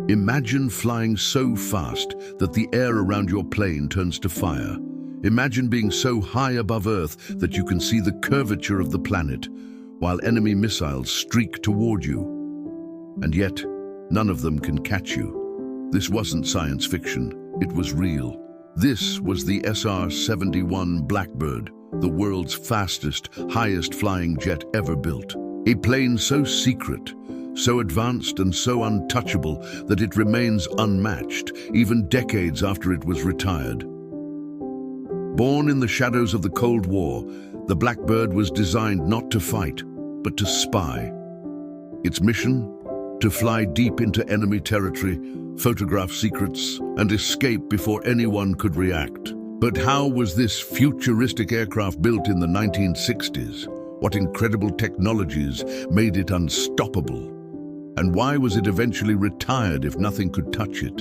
Imagine flying so fast that the air around your plane turns to fire. Imagine being so high above Earth that you can see the curvature of the planet, while enemy missiles streak toward you. And yet, none of them can catch you. This wasn't science fiction, it was real. This was the SR-71 Blackbird, the world's fastest, highest flying jet ever built. A plane so secret, so advanced and so untouchable that it remains unmatched, even decades after it was retired. Born in the shadows of the Cold War, the Blackbird was designed not to fight, but to spy. Its mission? To fly deep into enemy territory, photograph secrets, and escape before anyone could react. But how was this futuristic aircraft built in the 1960s? What incredible technologies made it unstoppable? And why was it eventually retired if nothing could touch it?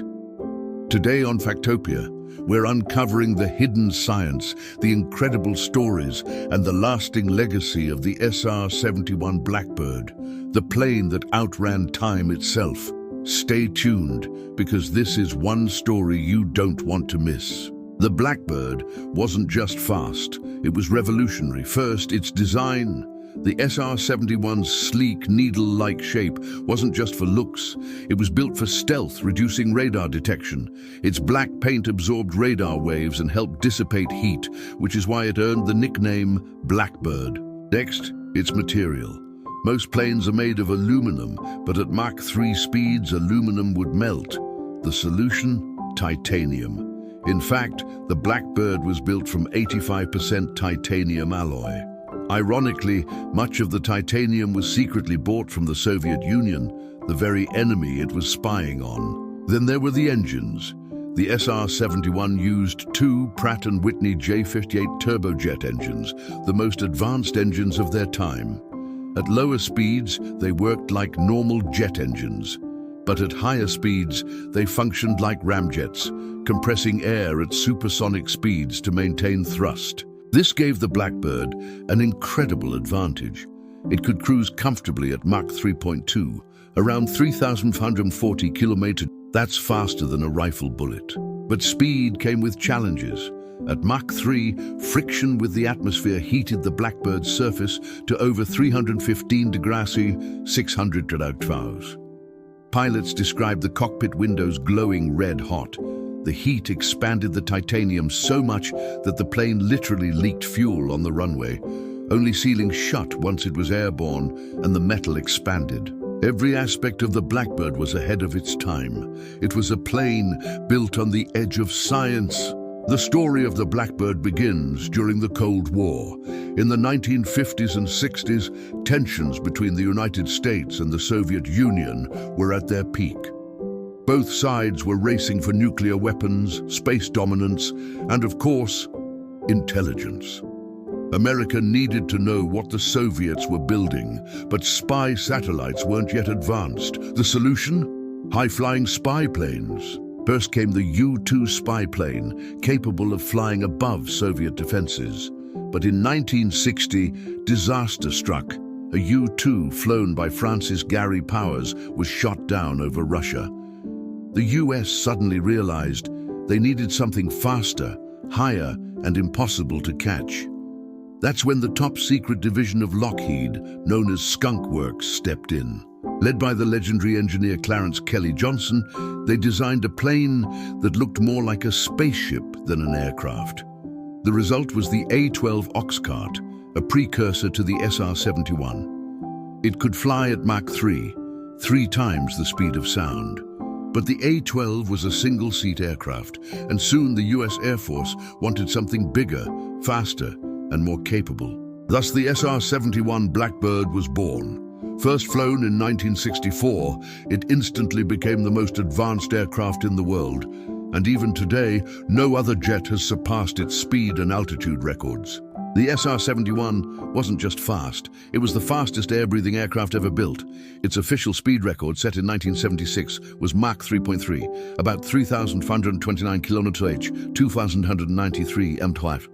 Today on Factopia, we're uncovering the hidden science, the incredible stories, and the lasting legacy of the SR-71 Blackbird, the plane that outran time itself. Stay tuned, because this is one story you don't want to miss. The Blackbird wasn't just fast, it was revolutionary. First, its design. The SR-71's sleek, needle-like shape wasn't just for looks. It was built for stealth, reducing radar detection. Its black paint absorbed radar waves and helped dissipate heat, which is why it earned the nickname Blackbird. Next, its material. Most planes are made of aluminum, but at Mach 3 speeds, aluminum would melt. The solution? Titanium. In fact, the Blackbird was built from 85% titanium alloy. Ironically, much of the titanium was secretly bought from the Soviet Union, the very enemy it was spying on. Then there were the engines. The SR-71 used two Pratt & Whitney J58 turbojet engines, the most advanced engines of their time. At lower speeds, they worked like normal jet engines. But at higher speeds, they functioned like ramjets, compressing air at supersonic speeds to maintain thrust. This gave the Blackbird an incredible advantage. It could cruise comfortably at Mach 3.2, around 3,540 kilometers. That's faster than a rifle bullet. But speed came with challenges. At Mach 3, friction with the atmosphere heated the Blackbird's surface to over 315 degrees Celsius, 600 degrees. Pilots described the cockpit windows glowing red hot. The heat expanded the titanium so much that the plane literally leaked fuel on the runway, only sealing shut once it was airborne and the metal expanded. Every aspect of the Blackbird was ahead of its time. It was a plane built on the edge of science. The story of the Blackbird begins during the Cold War. In the 1950s and 60s, tensions between the United States and the Soviet Union were at their peak. Both sides were racing for nuclear weapons, space dominance, and of course, intelligence. America needed to know what the Soviets were building, but spy satellites weren't yet advanced. The solution? High-flying spy planes. First came the U-2 spy plane, capable of flying above Soviet defenses. But in 1960, disaster struck. A U-2 flown by Francis Gary Powers was shot down over Russia. The US suddenly realized they needed something faster, higher, and impossible to catch. That's when the top-secret division of Lockheed, known as Skunk Works, stepped in. Led by the legendary engineer Clarence Kelly Johnson, they designed a plane that looked more like a spaceship than an aircraft. The result was the A-12 Oxcart, a precursor to the SR-71. It could fly at Mach 3, 3 times the speed of sound. But the A-12 was a single-seat aircraft, and soon the US Air Force wanted something bigger, faster, and more capable. Thus, the SR-71 Blackbird was born. First flown in 1964, it instantly became the most advanced aircraft in the world, and even today, no other jet has surpassed its speed and altitude records. The SR-71 wasn't just fast, it was the fastest air-breathing aircraft ever built. Its official speed record, set in 1976, was Mach 3.3, about 3,529 km/h, 2,193 mph.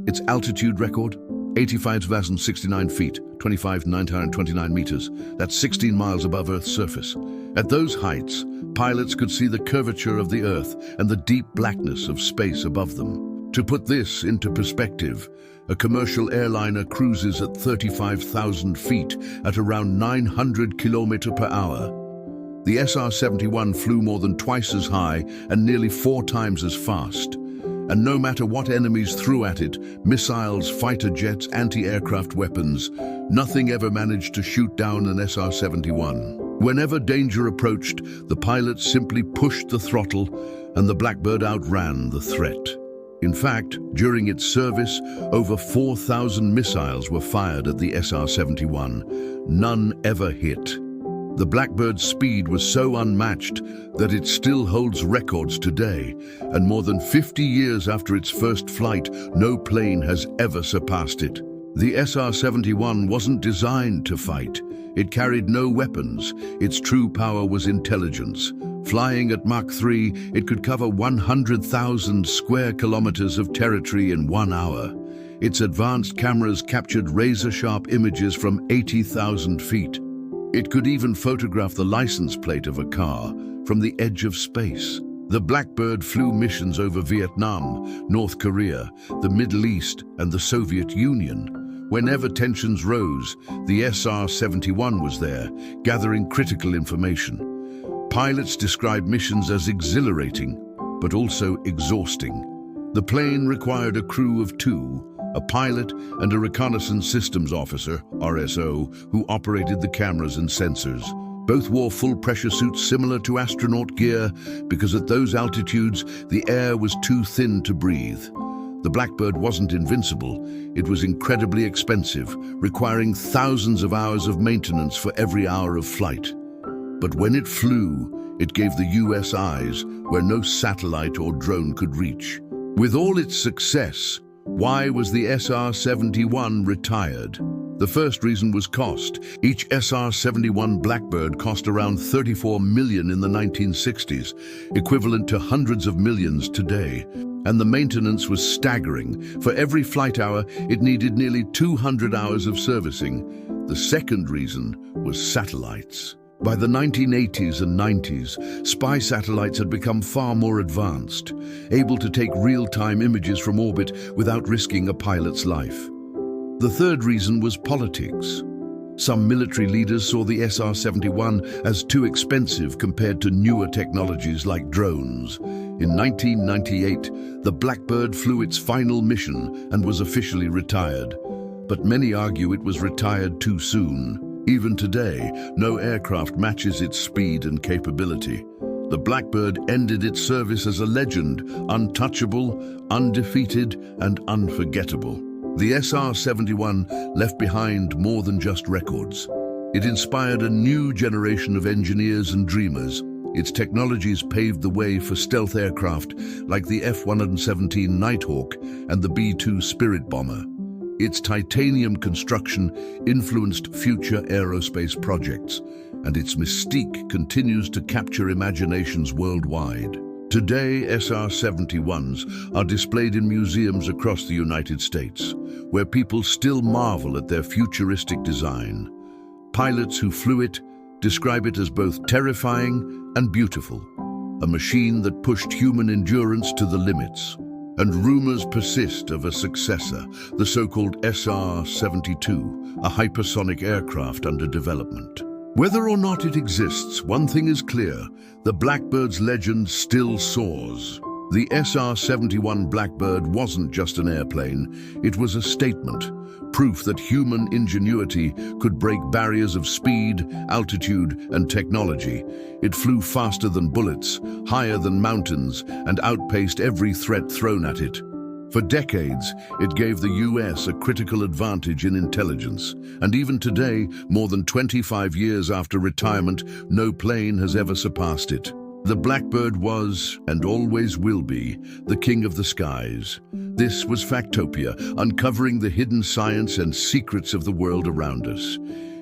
Its altitude record, 85,069 feet, 25,929 meters. That's 16 miles above Earth's surface. At those heights, Pilots could see the curvature of the Earth and the deep blackness of space above them. To put this into perspective, a commercial airliner cruises at 35,000 feet at around 900 km per hour. The SR-71 flew more than twice as high and nearly 4 times as fast. And no matter what enemies threw at it, missiles, fighter jets, anti-aircraft weapons, nothing ever managed to shoot down an SR-71. Whenever danger approached, the pilots simply pushed the throttle and the Blackbird outran the threat. In fact, during its service, over 4,000 missiles were fired at the SR-71. None ever hit. The Blackbird's speed was so unmatched that it still holds records today, and more than 50 years after its first flight, no plane has ever surpassed it. The SR-71 wasn't designed to fight. It carried no weapons. Its true power was intelligence. Flying at Mach 3, it could cover 100,000 square kilometers of territory in 1 hour. Its advanced cameras captured razor-sharp images from 80,000 feet. It could even photograph the license plate of a car from the edge of space. The Blackbird flew missions over Vietnam, North Korea, the Middle East, and the Soviet Union. Whenever tensions rose, the SR-71 was there, gathering critical information. Pilots described missions as exhilarating, but also exhausting. The plane required a crew of 2, a pilot and a reconnaissance systems officer, RSO, who operated the cameras and sensors. Both wore full pressure suits similar to astronaut gear because at those altitudes, the air was too thin to breathe. The Blackbird wasn't invincible. It was incredibly expensive, requiring thousands of hours of maintenance for every hour of flight. But when it flew, it gave the US eyes where no satellite or drone could reach. With all its success, why was the SR-71 retired? The first reason was cost. Each SR-71 Blackbird cost around $34 million in the 1960s, equivalent to hundreds of millions today. And the maintenance was staggering. For every flight hour, it needed nearly 200 hours of servicing. The second reason was satellites. By the 1980s and 90s, spy satellites had become far more advanced, able to take real-time images from orbit without risking a pilot's life. The third reason was politics. Some military leaders saw the SR-71 as too expensive compared to newer technologies like drones. In 1998, the Blackbird flew its final mission and was officially retired. But many argue it was retired too soon. Even today, no aircraft matches its speed and capability. The Blackbird ended its service as a legend, untouchable, undefeated, and unforgettable. The SR-71 left behind more than just records. It inspired a new generation of engineers and dreamers. Its technologies paved the way for stealth aircraft like the F-117 Nighthawk and the B-2 Spirit bomber. Its titanium construction influenced future aerospace projects, and its mystique continues to capture imaginations worldwide. Today, SR-71s are displayed in museums across the United States, where people still marvel at their futuristic design. Pilots who flew it describe it as both terrifying and beautiful, a machine that pushed human endurance to the limits. And rumors persist of a successor, the so-called SR-72, a hypersonic aircraft under development. Whether or not it exists, one thing is clear: the Blackbird's legend still soars. The SR-71 Blackbird wasn't just an airplane, it was a statement, proof that human ingenuity could break barriers of speed, altitude, and technology. It flew faster than bullets, higher than mountains, and outpaced every threat thrown at it. For decades, it gave the US a critical advantage in intelligence, and even today, more than 25 years after retirement, no plane has ever surpassed it. The Blackbird was, and always will be, the king of the skies. This was Factopia, uncovering the hidden science and secrets of the world around us.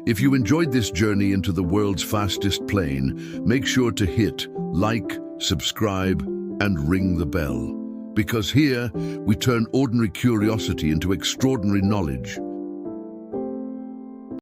If you enjoyed this journey into the world's fastest plane, make sure to hit like, subscribe, and ring the bell. Because here, we turn ordinary curiosity into extraordinary knowledge.